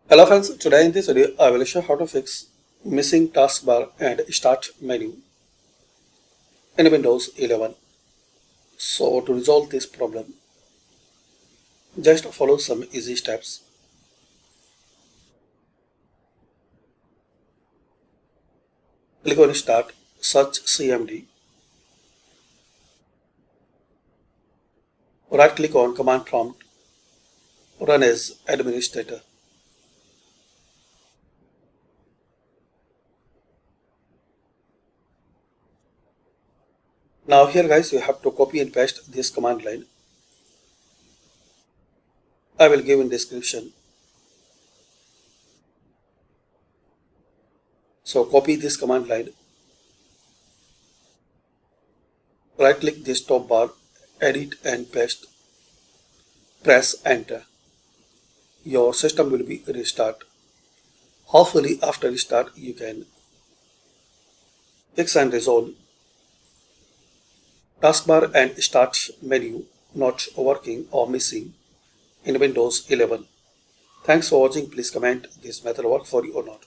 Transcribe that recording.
Hello friends, today in this video I will show how to fix missing taskbar and start menu in Windows 11. So to resolve this problem, just follow some easy steps. Click on Start, search CMD, right click on Command Prompt, run as administrator. Now here guys you have to copy and paste this command line. I will give in description. So copy this command line, right click this top bar, edit and paste, press enter. Your system will be restart. Hopefully after restart you can fix and resolve taskbar and start menu not working or missing in Windows 11. Thanks for watching. Please comment this method work for you or not.